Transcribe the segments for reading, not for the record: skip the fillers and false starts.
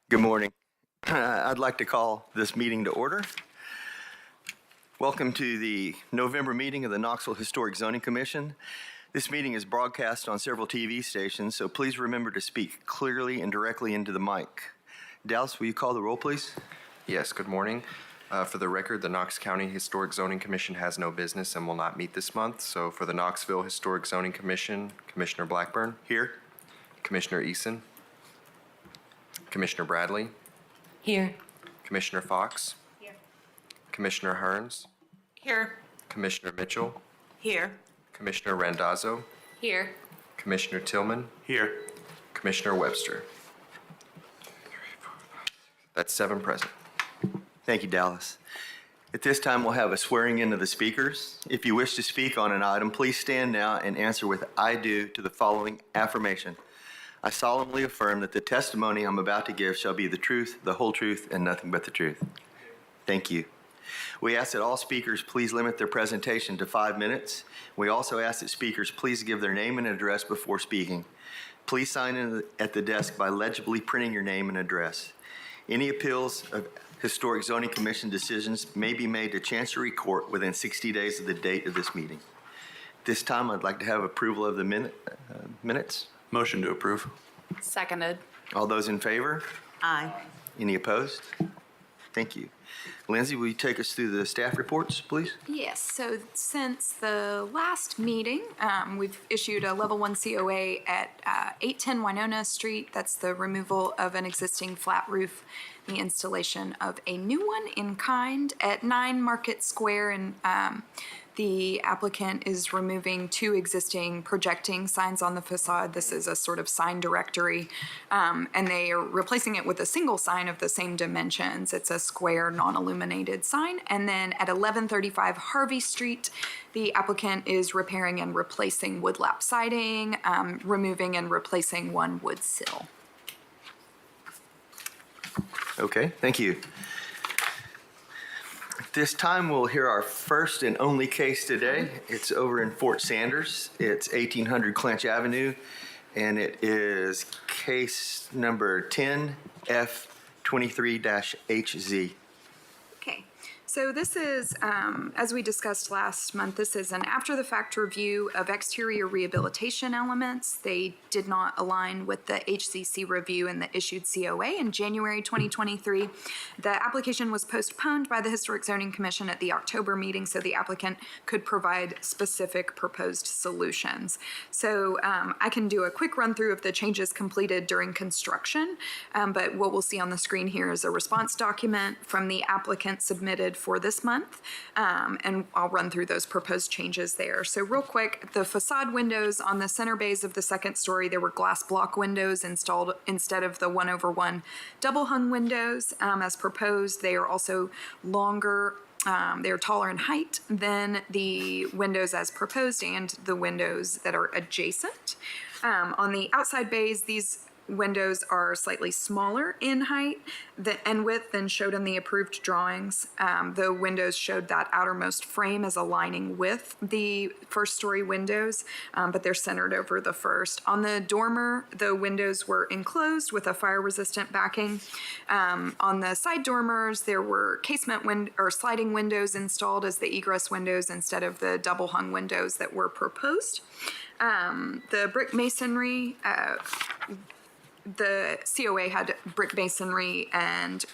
Good morning. I'd like to call this meeting to order. Welcome to the November meeting of the Knoxville Historic Zoning Commission. This meeting is broadcast on several TV stations, so please remember to speak clearly and directly into the mic. Dallas, will you call the roll, please? Yes, good morning. For the record, the Knox County Historic Zoning Commission has no business and will not meet this month. So for the Knoxville Historic Zoning Commission, Commissioner Blackburn, Here. Commissioner Eason, Commissioner Bradley, Here. Commissioner Fox, Here. Commissioner Hearns, Here. Commissioner Mitchell, Here. Commissioner Randazzo, Here. Commissioner Tillman, Here. Commissioner Webster. That's 7 present. Thank you, Dallas. At this time, we'll have a swearing in of the speakers. If you wish to speak on an item, please stand now and answer with "I do" to the following affirmation. I solemnly affirm that the testimony I'm about to give shall be the truth, the whole truth, and nothing but the truth. Thank you. We ask that all speakers please limit their presentation to 5 minutes. We also ask that speakers please give their name and address before speaking. Please sign in at the desk by legibly printing your name and address. Any appeals of Historic Zoning Commission decisions may be made to Chancery Court within 60 days of the date of this meeting. This time, I'd like to have approval of the minutes. Motion to approve. Seconded. All those in favor? Aye. Any opposed? Thank you. Lindsay, will you take us through the staff reports, please? Yes, so since the last meeting, we've issued a level 1 COA at 810 Winona Street. That's the removal of an existing flat roof, the installation of a new one in kind at 9 Market Square, and the applicant is removing 2 existing projecting signs on the facade. This is a sort of sign directory, and they are replacing it with a single sign of the same dimensions. It's a square, non-illuminated sign. And then at 1135 Harvey Street, the applicant is repairing and replacing woodlap siding, removing and replacing 1 wood sill. Okay, thank you. At this time, we'll hear our first and only case today. It's over in Fort Sanders. It's 1800 Clench Avenue, and it is case number 10F23-HZ. Okay, so this is, as we discussed last month, this is an after-the-fact review of exterior rehabilitation elements. They did not align with the HCC review and the issued COA in January 2023. The application was postponed by the Historic Zoning Commission at the October meeting so the applicant could provide specific proposed solutions. So I can do a quick run-through of the changes completed during construction, but what we'll see on the screen here is a response document from the applicant submitted for this month, and I'll run through those proposed changes there. So real quick, the facade windows on the center bays of the second story, there were glass block windows installed instead of the 1/1 double hung windows as proposed. They are also longer. They are taller in height than the windows as proposed and the windows that are adjacent. On the outside bays, these windows are slightly smaller in height and width than showed in the approved drawings. The windows showed that outermost frame as aligning with the first story windows, but they're centered over the first. On the dormer, the windows were enclosed with a fire resistant backing. On the side dormers, there were casement or sliding windows installed as the egress windows instead of the double hung windows that were proposed. The brick masonry, the COA had brick masonry and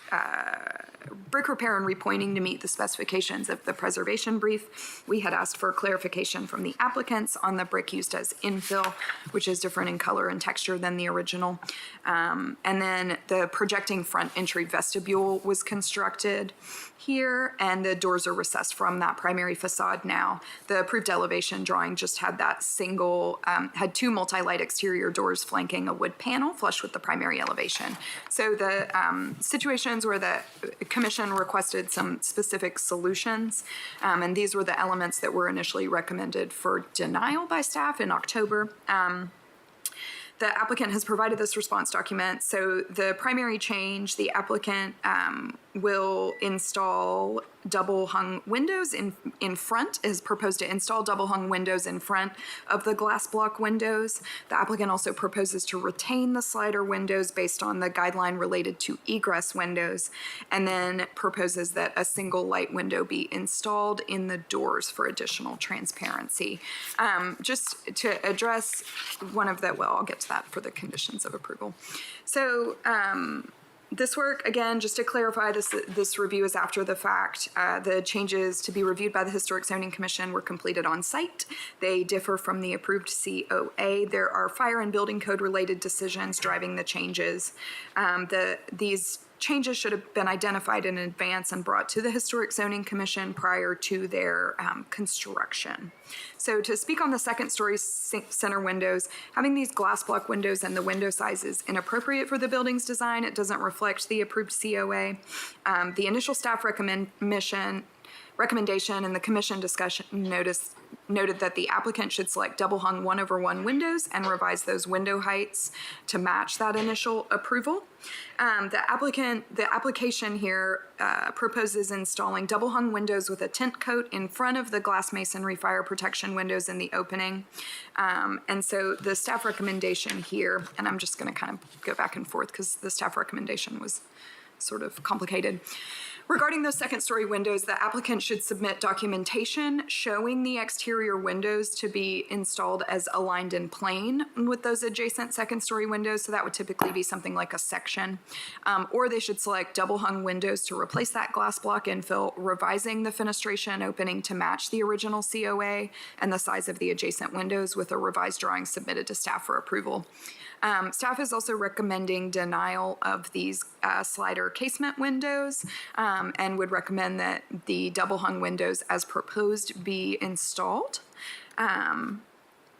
brick repair and repointing to meet the specifications of the preservation brief. We had asked for clarification from the applicants on the brick used as infill, which is different in color and texture than the original. And then the projecting front entry vestibule was constructed here, and the doors are recessed from that primary facade now. The approved elevation drawing just had that single, had 2 multi-light exterior doors flanking a wood panel flush with the primary elevation. So the situations where the commission requested some specific solutions, and these were the elements that were initially recommended for denial by staff in October. The applicant has provided this response document. So the primary change, the applicant will install double hung windows in front, is proposed to install double hung windows in front of the glass block windows. The applicant also proposes to retain the slider windows based on the guideline related to egress windows, and then proposes that a single light window be installed in the doors for additional transparency. Just to address one of the, well, I'll get to that for the conditions of approval. So, this work, again, just to clarify, this review is after the fact. The changes to be reviewed by the Historic Zoning Commission were completed on site. They differ from the approved COA. There are fire and building code related decisions driving the changes. These changes should have been identified in advance and brought to the Historic Zoning Commission prior to their construction. So to speak on the second story center windows, having these glass block windows and the window size is inappropriate for the building's design. It doesn't reflect the approved COA. The initial staff recommendation in the commission discussion noted that the applicant should select double hung 1/1 windows and revise those window heights to match that initial approval. The application here proposes installing double hung windows with a tint coat in front of the glass masonry fire protection windows in the opening. And so the staff recommendation here, and I'm just going to kind of go back and forth because the staff recommendation was sort of complicated. Regarding those second story windows, the applicant should submit documentation showing the exterior windows to be installed as aligned in plane with those adjacent second story windows. So that would typically be something like a section. Or they should select double hung windows to replace that glass block infill, revising the fenestration opening to match the original COA and the size of the adjacent windows with a revised drawing submitted to staff for approval. Staff is also recommending denial of these slider casement windows and would recommend that the double hung windows as proposed be installed. And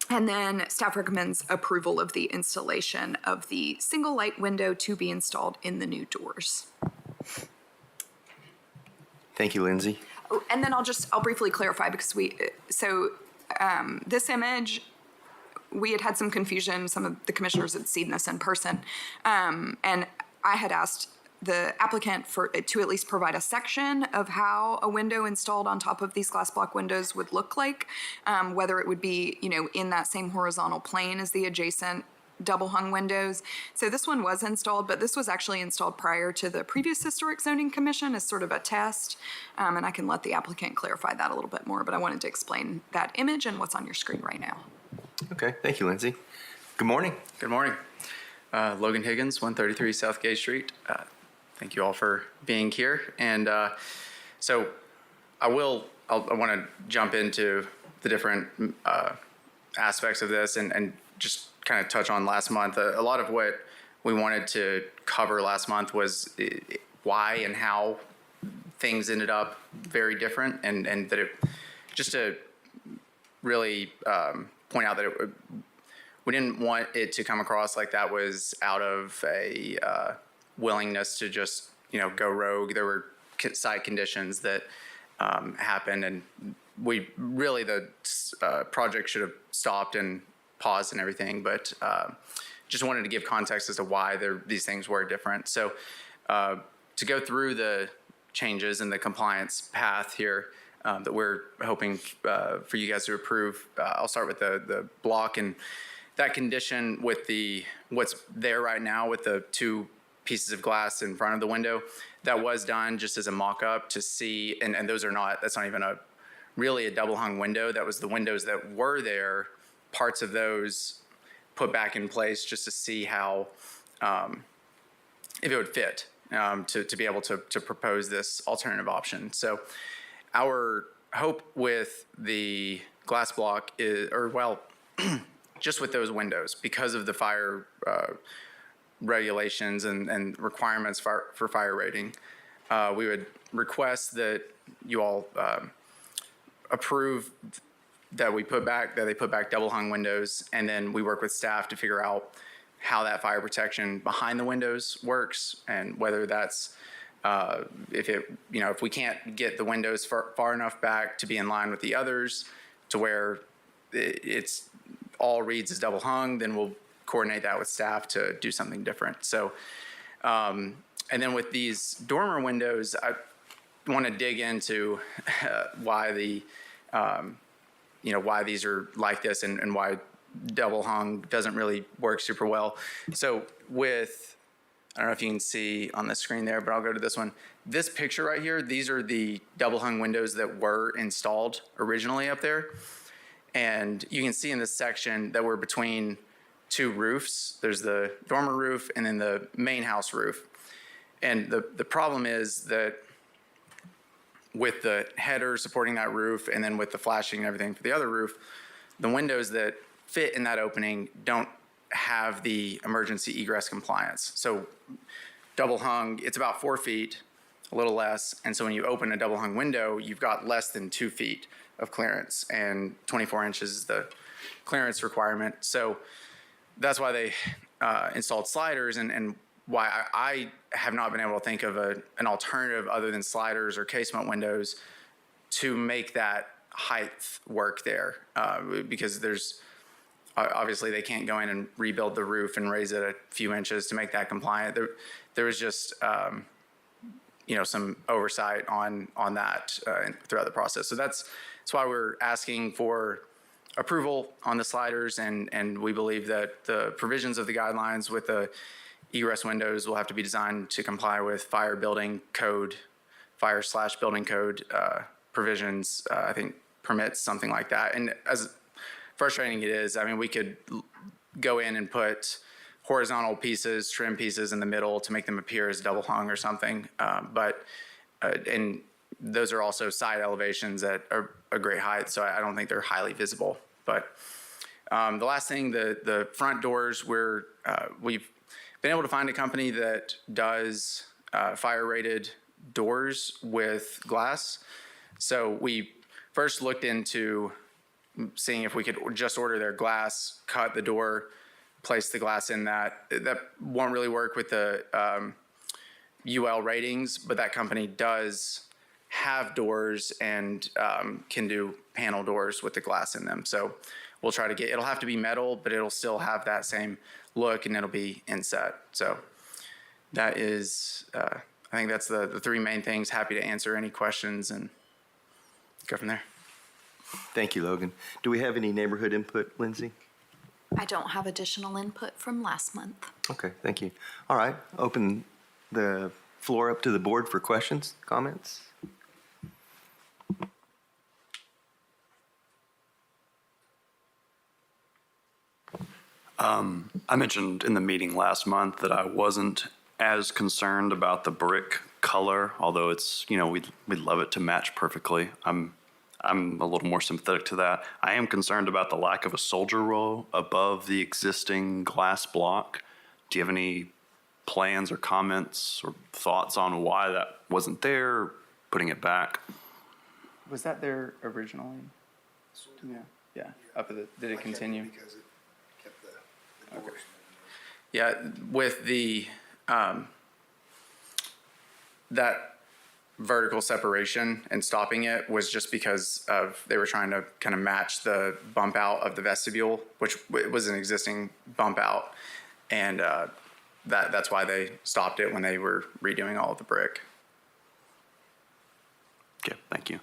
then staff recommends approval of the installation of the single light window to be installed in the new doors. Thank you, Lindsay. Oh, and then I'll briefly clarify because this image, we had some confusion. Some of the commissioners had seen this in person. And I had asked the applicant to at least provide a section of how a window installed on top of these glass block windows would look like, whether it would be, in that same horizontal plane as the adjacent double hung windows. So this one was installed, but this was actually installed prior to the previous Historic Zoning Commission as sort of a test. And I can let the applicant clarify that a little bit more, but I wanted to explain that image and what's on your screen right now. Okay, thank you, Lindsay. Good morning. Good morning. Logan Higgins, 133 South Gay Street. Thank you all for being here. And so I want to jump into the different aspects of this and just kind of touch on last month. A lot of what we wanted to cover last month was why and how things ended up very different, and that it, just to really point out that we didn't want it to come across like that was out of a willingness to just go rogue. There were side conditions that happened, and we really the project should have stopped and paused and everything. But just wanted to give context as to why these things were different. So to go through the changes and the compliance path here that we're hoping for you guys to approve. I'll start with the block and that condition with what's there right now with the two pieces of glass in front of the window. That was done just as a mock-up to see, and that's not even really a double hung window. That was the windows that were there, parts of those put back in place just to see how, if it would fit to be able to propose this alternative option. So our hope with the glass block is, just with those windows, because of the fire regulations and requirements for fire rating, we would request that you all approve that they put back double hung windows, and then we work with staff to figure out how that fire protection behind the windows works, and whether that's if we can't get the windows far enough back to be in line with the others to where it's all reads as double hung, then we'll coordinate that with staff to do something different. So, and then with these dormer windows, want to dig into why why these are like this and why double hung doesn't really work super well. So I don't know if you can see on the screen there, but I'll go to this one. This picture right here, these are the double hung windows that were installed originally up there. And you can see in this section that we're between two roofs. There's the dormer roof and then the main house roof. And the problem is that with the header supporting that roof and then with the flashing and everything for the other roof, the windows that fit in that opening don't have the emergency egress compliance. So double hung, it's about 4 feet, a little less. And so when you open a double hung window, you've got less than 2 feet of clearance, and 24 inches is the clearance requirement. So that's why they installed sliders, and why I have not been able to think of an alternative other than sliders or casement windows to make that height work there, because there's obviously they can't go in and rebuild the roof and raise it a few inches to make that compliant. There was just some oversight on that throughout the process. So that's why we're asking for approval on the sliders, and we believe that the provisions of the guidelines with the egress windows will have to be designed to comply with fire/building code provisions. I think permits something like that. And as frustrating it is, I mean, we could go in and put horizontal pieces, trim pieces in the middle to make them appear as double hung or something. And those are also side elevations at a great height, so I don't think they're highly visible. But the last thing, the front doors, we've been able to find a company that does fire-rated doors with glass. So we first looked into seeing if we could just order their glass, cut the door, place the glass in that. That won't really work with the UL ratings, but that company does have doors and can do panel doors with the glass in them. So we'll try to it'll have to be metal, but it'll still have that same look, and it'll be inset. So that is, I think that's the 3 main things. Happy to answer any questions and go from there. Thank you, Logan. Do we have any neighborhood input, Lindsay? I don't have additional input from last month. Okay, thank you. All right, open the floor up to the board for questions, comments. I mentioned in the meeting last month that I wasn't as concerned about the brick color, although it's, we'd love it to match perfectly. I'm a little more sympathetic to that. I am concerned about the lack of a soldier row above the existing glass block. Do you have any plans or comments or thoughts on why that wasn't there, putting it back? Was that there originally? Yeah. Did it continue? Because it kept the doors. Yeah, with the that vertical separation and stopping it was just because they were trying to kind of match the bump out of the vestibule, which was an existing bump out, and that's why they stopped it when they were redoing all of the brick. Okay, thank you.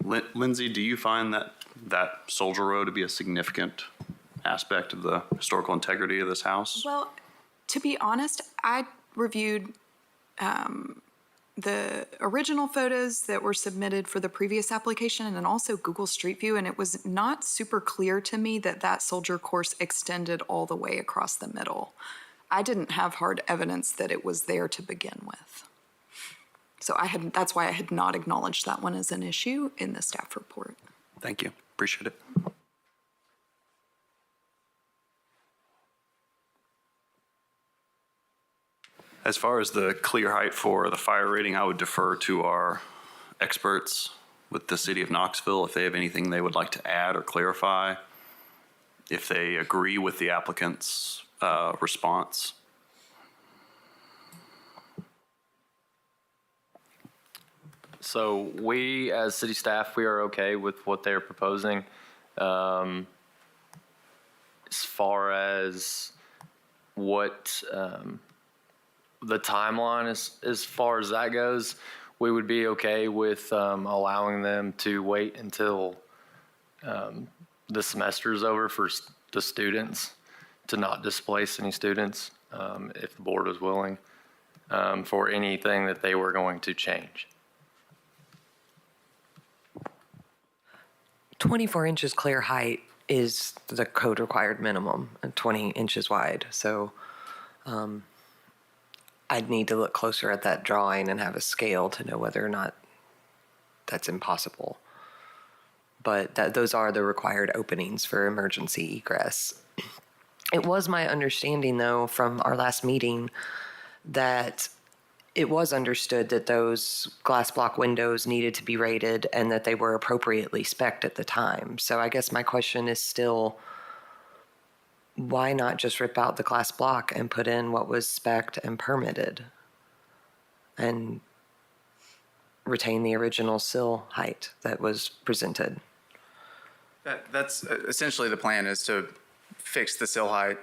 Lindsay, do you find that soldier row to be a significant aspect of the historical integrity of this house? Well, to be honest, I reviewed the original photos that were submitted for the previous application and then also Google Street View, and it was not super clear to me that soldier course extended all the way across the middle. I didn't have hard evidence that it was there to begin with. So that's why I had not acknowledged that one as an issue in the staff report. Thank you. Appreciate it. As far as the clear height for the fire rating, I would defer to our experts with the city of Knoxville if they have anything they would like to add or clarify, if they agree with the applicant's response. So we, as city staff, we are okay with what they're proposing. As far as what the timeline is, as far as that goes, we would be okay with allowing them to wait until the semester's over for the students, to not displace any students, if the board was willing, for anything that they were going to change. 24 inches clear height is the code required minimum, and 20 inches wide. So I'd need to look closer at that drawing and have a scale to know whether or not that's impossible. But those are the required openings for emergency egress. It was my understanding, though, from our last meeting that it was understood that those glass block windows needed to be rated and that they were appropriately spec'd at the time. So I guess my question is still, why not just rip out the glass block and put in what was spec'd and permitted and retain the original sill height that was presented? That's essentially the plan, is to fix the sill height,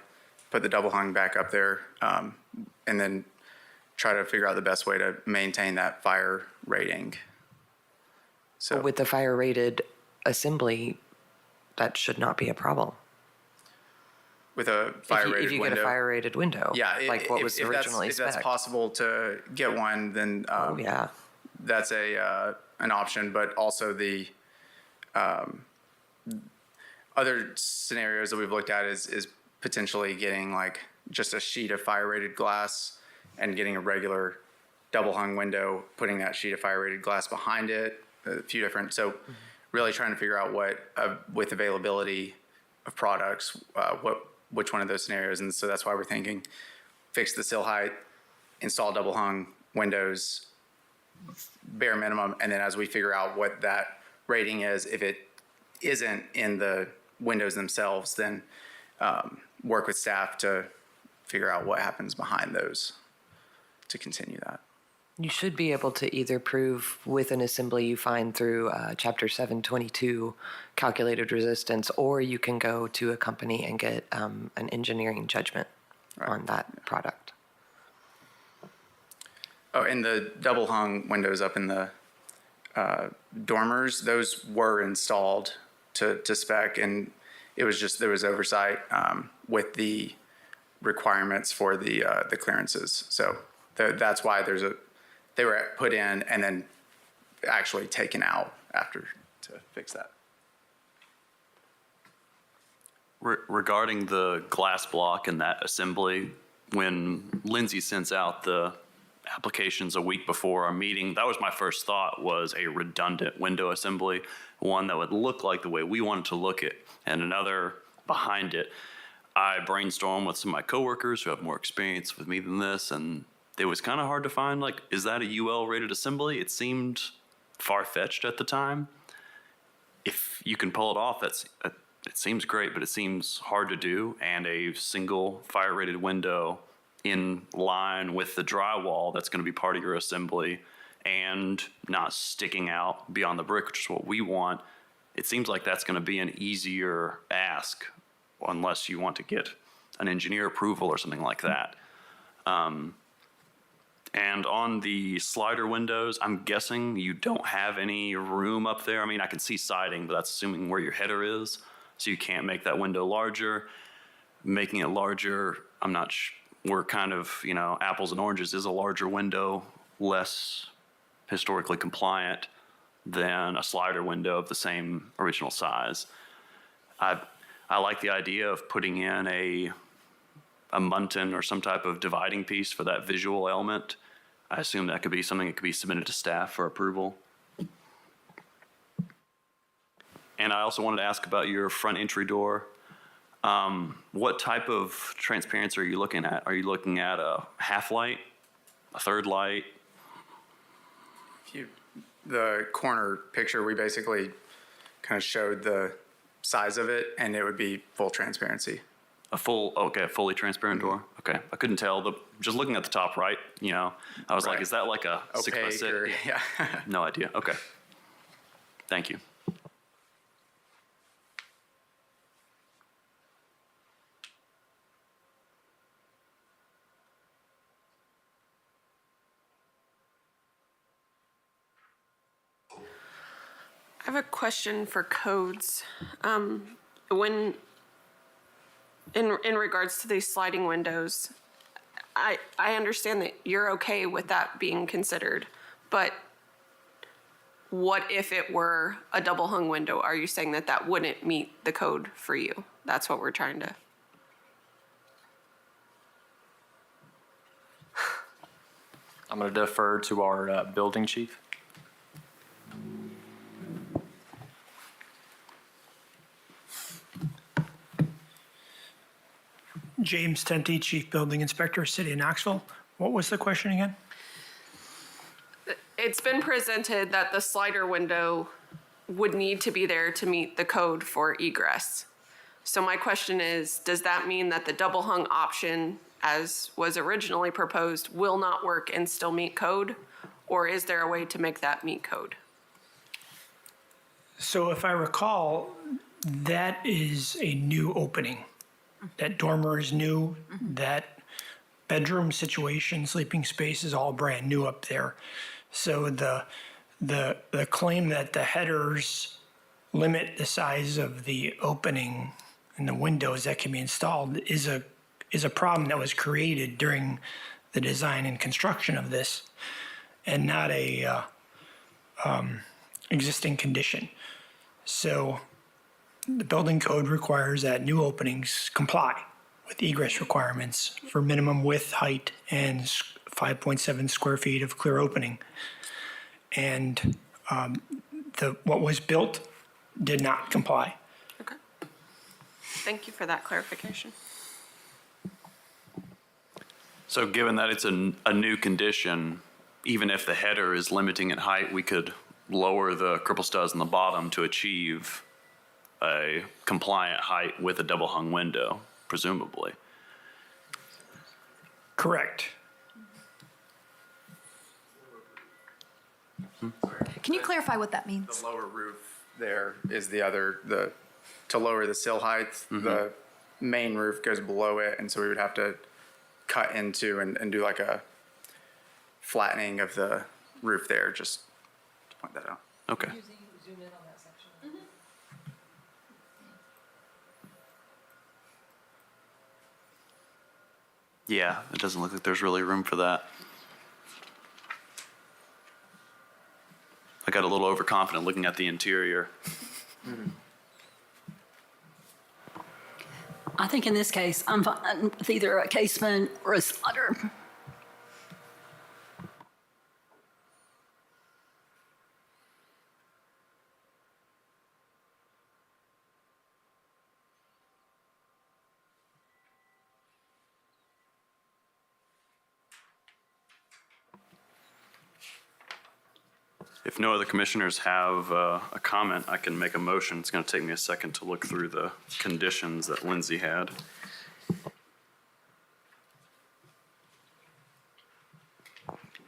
put the double hung back up there, and then try to figure out the best way to maintain that fire rating. So With the fire rated assembly, that should not be a problem. with a fire rated If you window. get a fire rated window, Yeah, like what was originally if that's spec'd. possible to get one, then Oh, yeah. that's an option. But also the other scenarios that we've looked at is potentially getting like just a sheet of fire rated glass and getting a regular double hung window, putting that sheet of fire rated glass behind it. A few different. So really trying to figure out what with availability of products, which one of those scenarios. And so that's why we're thinking fix the sill height, install double hung windows, bare minimum. And then as we figure out what that rating is, if it isn't in the windows themselves, then work with staff to figure out what happens behind those to continue that. You should be able to either prove with an assembly you find through Chapter 722 calculated resistance, or you can go to a company and get an engineering judgment on that product. Oh, and the double hung windows up in the dormers, those were installed to spec, and it was just, there was oversight with the requirements for the clearances. So that's why they were put in and then actually taken out after to fix that. Regarding the glass block and that assembly, when Lindsay sends out the applications a week before our meeting, that was my first thought, was a redundant window assembly, one that would look like the way we wanted to look it, and another behind it. I brainstormed with some of my coworkers who have more experience with me than this, and it was kind of hard to find, like, is that a UL rated assembly? It seemed far-fetched at the time. If you can pull it off, it seems great, but it seems hard to do. And a single fire rated window in line with the drywall that's going to be part of your assembly and not sticking out beyond the brick, which is what we want. It seems like that's going to be an easier ask unless you want to get an engineer approval or something like that. And on the slider windows, I'm guessing you don't have any room up there. I mean, I can see siding, but that's assuming where your header is. So you can't make that window larger. Making it larger, I'm not we're kind of, apples and oranges. Is a larger window less historically compliant than a slider window of the same original size? I like the idea of putting in a muntin or some type of dividing piece for that visual element. I assume that could be something that could be submitted to staff for approval. And I also wanted to ask about your front entry door. What type of transparency are you looking at? Are you looking at a half light, a third light? The corner picture, we basically kind of showed the size of it, and it would be full transparency. A fully transparent door. Okay, I couldn't tell. Just looking at the top right, I was like, Right. is that like a 6 by Opaque 6? or, yeah. No idea. Okay. Thank you. I have a question for codes. When, in regards to these sliding windows, I understand that you're okay with that being considered, but what if it were a double hung window? Are you saying that that wouldn't meet the code for you? That's what we're trying to. I'm going to defer to our building chief. James Tempe, Chief Building Inspector, City of Knoxville. What was the question again? It's been presented that the slider window would need to be there to meet the code for egress. So my question is, does that mean that the double hung option, as was originally proposed, will not work and still meet code? Or is there a way to make that meet code? So if I recall, that is a new opening. That dormer is new, that bedroom situation, sleeping space is all brand new up there. So the claim that the headers limit the size of the opening and the windows that can be installed is a problem that was created during the design and construction of this, and not a existing condition. So the building code requires that new openings comply with egress requirements for minimum width, height, and 5.7 square feet of clear opening. And what was built did not comply. Okay. Thank you for that clarification. So given that it's a new condition, even if the header is limiting in height, we could lower the cripple studs on the bottom to achieve a compliant height with a double hung window, presumably. Correct. Can you clarify what that means? The lower roof there is to lower the sill height, the main roof goes below it, and so we would have to cut into and do like a flattening of the roof there, just to point that out. Okay. Yeah, it doesn't look like there's really room for that. I got a little overconfident looking at the interior. I think in this case, I'm fine with either a casement or a slider. If no other commissioners have a comment, I can make a motion. It's going to take me a second to look through the conditions that Lindsay had.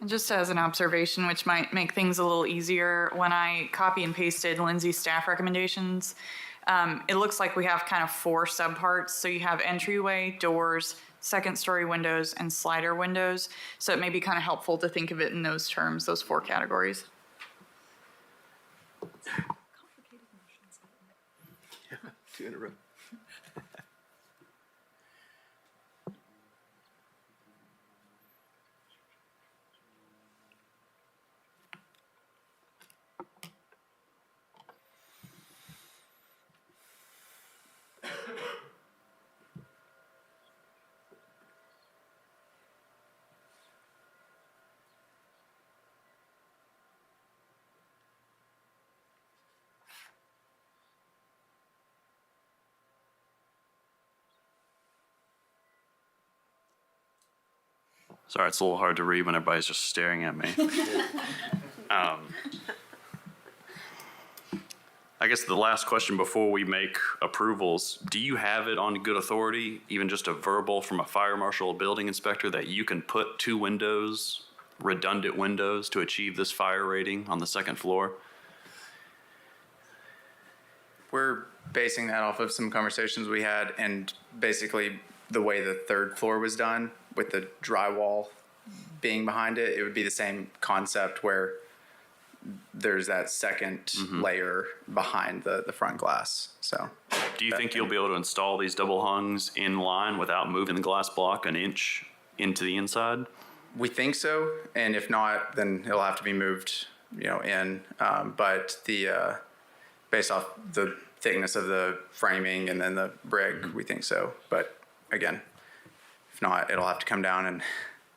Just as an observation, which might make things a little easier, when I copy and pasted Lindsay's staff recommendations, it looks like we have kind of 4 subparts. So you have entryway, doors, second story windows, and slider windows. So it may be kind of helpful to think of it in those terms, those 4 categories. Yeah, 2 in a row. Sorry, it's a little hard to read when everybody's just staring at me. I guess the last question before we make approvals, do you have it on good authority, even just a verbal from a fire marshal or building inspector, that you can put 2 windows, redundant windows, to achieve this fire rating on the 2nd floor? We're basing that off of some conversations we had, and basically the way the 3rd floor was done with the drywall being behind it, it would be the same concept where there's that second layer behind the front glass. So Do you think you'll be able to install these double hungs in line without moving the glass block an inch into the inside? we think so, and if not, then it'll have to be moved, in. But based off the thickness of the framing and then the brick, we think so. But again, if not, it'll have to come down and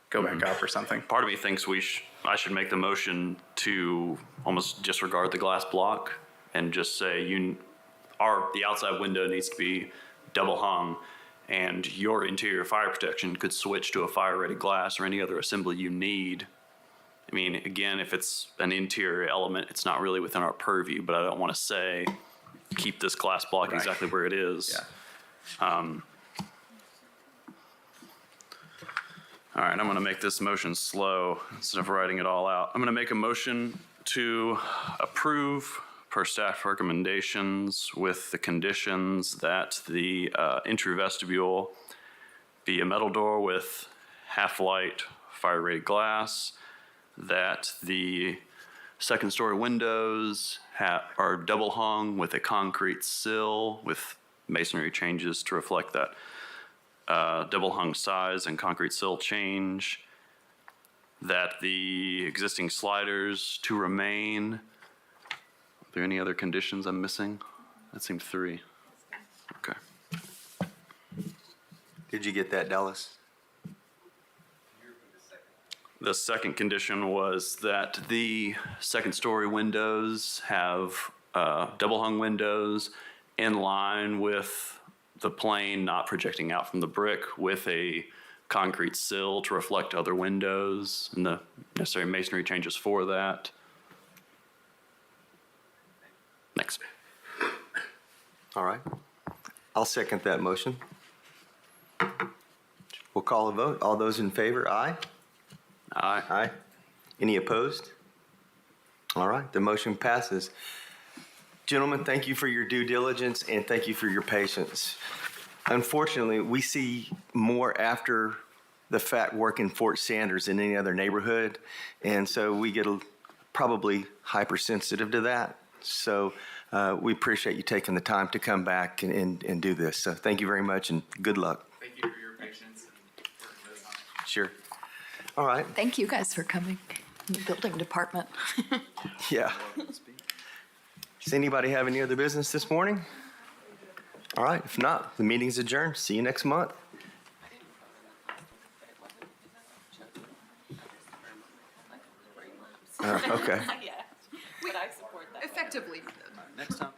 go back up or something. Part of me thinks I should make the motion to almost disregard the glass block and just say the outside window needs to be double hung, and your interior fire protection could switch to a fire-rated glass or any other assembly you need. I mean, again, if it's an interior element, it's not really within our purview, but I don't want to say keep this glass block Right. exactly where it is. Yeah. All right, I'm going to make this motion slow instead of writing it all out. I'm going to make a motion to approve per staff recommendations with the conditions that the entry vestibule be a metal door with half-light fire-rated glass, that the second-story windows are double hung with a concrete sill with masonry changes to reflect that double hung size and concrete sill change, that the existing sliders to remain. Are there any other conditions I'm missing? That seemed 3. Okay. Did you get that, Dallas? The second condition was that the second-story windows have double-hung windows in line with the plane, not projecting out from the brick, with a concrete sill to reflect other windows and the necessary masonry changes for that. Next. All right. I'll second that motion. We'll call a vote. All those in favor, aye? Aye. Aye. Any opposed? All right, the motion passes. Gentlemen, thank you for your due diligence and thank you for your patience. Unfortunately, we see more after the fact work in Fort Sanders than any other neighborhood, and so we get probably hypersensitive to that. So we appreciate you taking the time to come back and do this. So thank you very much and good luck. Thank you for your patience and working this on. Sure. All right. Thank you guys for coming, the building department. Yeah. Does anybody have any other business this morning? All right. If not, the meeting's adjourned. See you next month. Okay. Effectively. Next time.